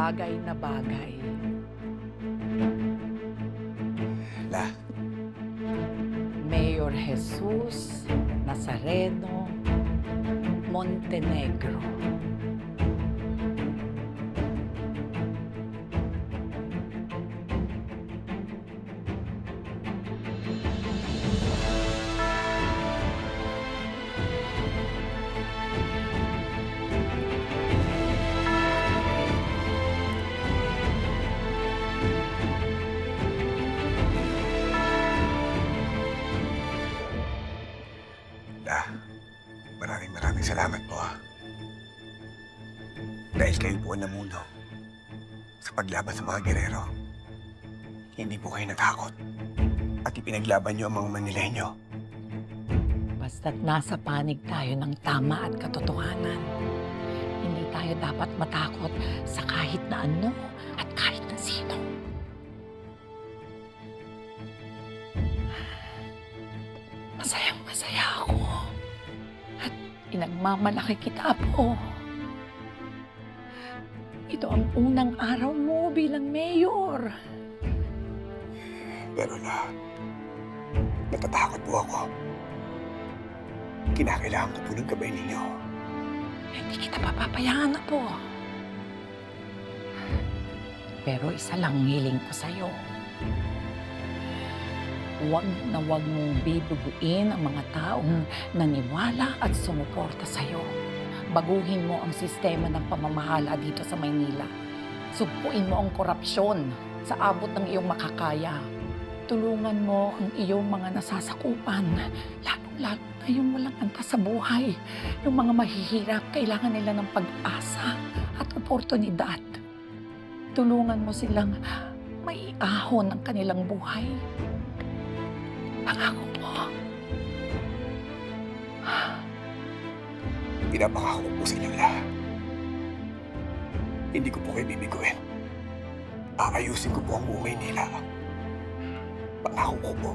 bagay na bagay. La, Mayor Jesus Nazareno Montenegro. La, maraming salamat po. Dahil kayo po ang namuno sa paglaban sa mga gerero. Hindi po kayo natakot at ipinaglaban niyo ang mga Manileño. Basta't nasa panig tayo ng tama at katotohanan. Hindi tayo dapat matakot sa kahit na ano at kahit na sino. Masayang-masaya ako. At inagmamalaki kita po. Ito ang unang araw mo bilang mayor. Pero La, natatakot po ako. Kinakailangan ko po ng gabay ninyo. Hindi kita papabayaan na po. Pero isa lang hiling ko sa'yo. Huwag na huwag mong bibubuin ang mga taong naniwala at sumuporta sa'yo. Baguhin mo ang sistema ng pamamahala dito sa Maynila. Sugpuin mo ang korupsyon sa abot ng iyong makakaya. Tulungan mo ang iyong mga nasasakupan, lalong-lalo na yung walang antas sa buhay. Yung mga mahihirap, kailangan nila ng pag-asa at oportunidad. Tulungan mo silang maiahon ang kanilang buhay. Pangako mo. Pinapangako ko po sa inyo lahat. Hindi ko po kayo bibiguin. Aayusin ko po ang buong Maynila. Pangako ko po.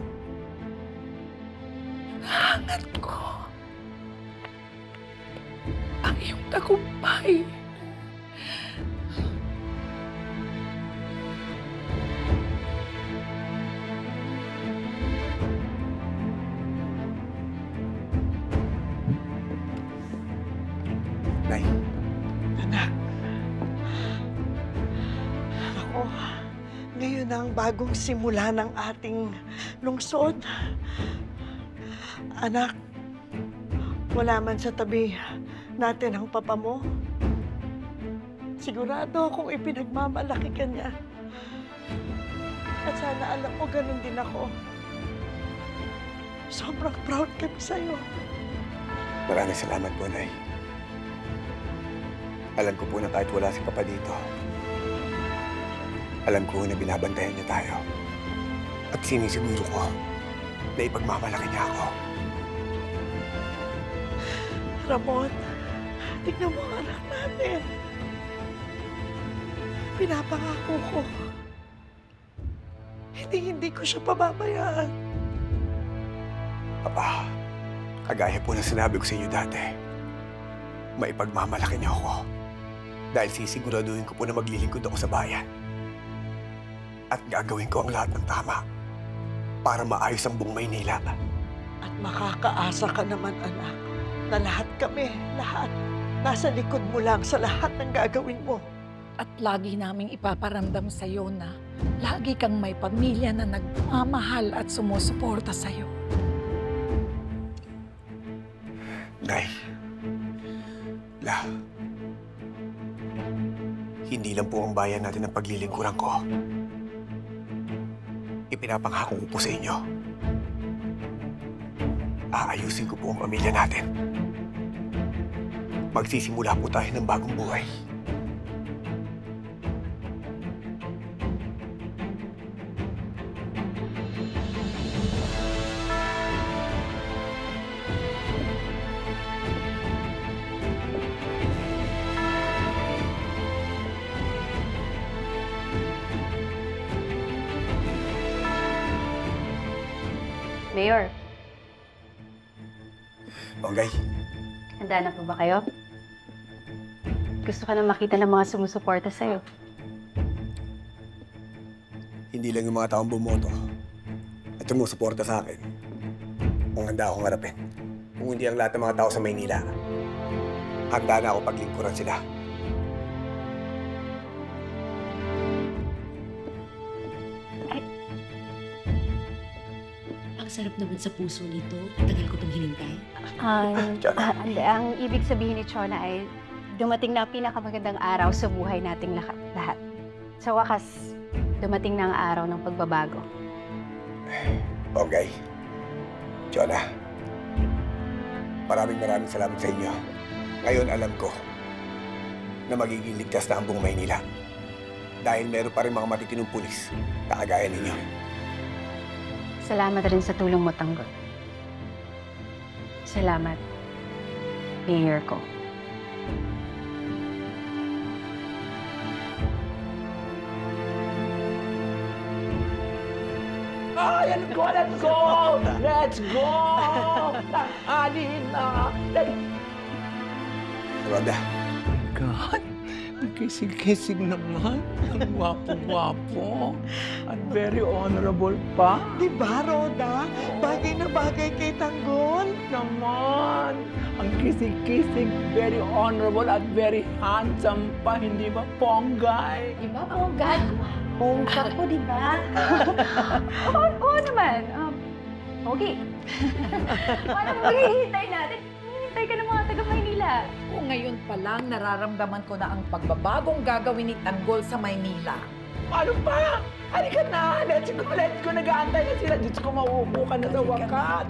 Hangat ko ang iyong tagumpay. Nay, Anak. Ako, ngayon ang bagong simula ng ating lungsod. Anak, wala man sa tabi natin ang papa mo. Sigurado akong ipinagmamalaki ka niya. At sana alam mo, ganun din ako. Sobrang proud kami sa'yo. maraming salamat po, Nay. Alam ko po na kahit wala si Papa dito, alam ko na binabantayan niya tayo. At sinisiguro ko na ipagmamalaki niya ako. Ramon, tignan mo ang anak natin. Pinapangako ko. Hindi ko siya pababayaan. Papa, kagaya po ng sinabi ko sa inyo dati, maipagmamalaki niyo ako. Dahil sisiguraduhin ko po na maglilingkod ako sa bayan. At gagawin ko ang lahat ng tama para maayos ang buong Maynila. At makakaasa ka naman, anak, na lahat kami, lahat, nasa likod mo lang sa lahat ng gagawin mo. At lagi naming ipaparamdam sa iyo na lagi kang may pamilya na nagmamahal at sumusuporta sa iyo. Nay, La, hindi lang po ang bayan natin ang paglilingkuran ko. Ipinapangako ko po sa inyo. Aayusin ko po ang pamilya natin. Magsisimula po tayo ng bagong buhay. Mayor, Bonggay, handa na po ba kayo? Gusto ka na makita ng mga sumusuporta sa'yo. Hindi lang yung mga taong bumoto at sumusuporta sa akin kung handa akong harapin. Kung hindi ang lahat ng mga tao sa Maynila, handa na ako paglingkuran sila. Ang sarap naman sa puso nito. Tagal ko itong hinintay. Ang ibig sabihin ni Chona ay dumating na ang pinakamagandang araw sa buhay nating lahat. Sa wakas, dumating na ang araw ng pagbabago. Bongay, Jonah, maraming salamat sa inyo. Ngayon alam ko na magiging ligtas na ang buong Maynila. Dahil meron pa rin mga matitinong pulis na kagaya ninyo. Salamat rin sa tulong mo, Tanggol. Salamat, Mayor ko. Let's go! Let's go! Let's go! Tanghali na! Rhoda, God, ang kisig-kisig naman. Ang wapo-wapo. At very honorable pa. Di ba, Rhoda? Bagay na bagay kay Tanggol. Naman. Ang kisig-kisig, very honorable at very handsome pa. Hindi ba, Ponggay? Diba, Ponggay? Pongka ko, diba? Oo naman. Okay. Paano maghihintay natin? Hihintay ka ng mga taga-Maynila. Kung ngayon pa lang nararamdaman ko na ang pagbabagong gagawin ni Tanggol sa Maynila. Ano pa? Halika na! Let's go! Let's go! Nag-aantay na sila. Diyos ko, mauupo ka na sa wakas.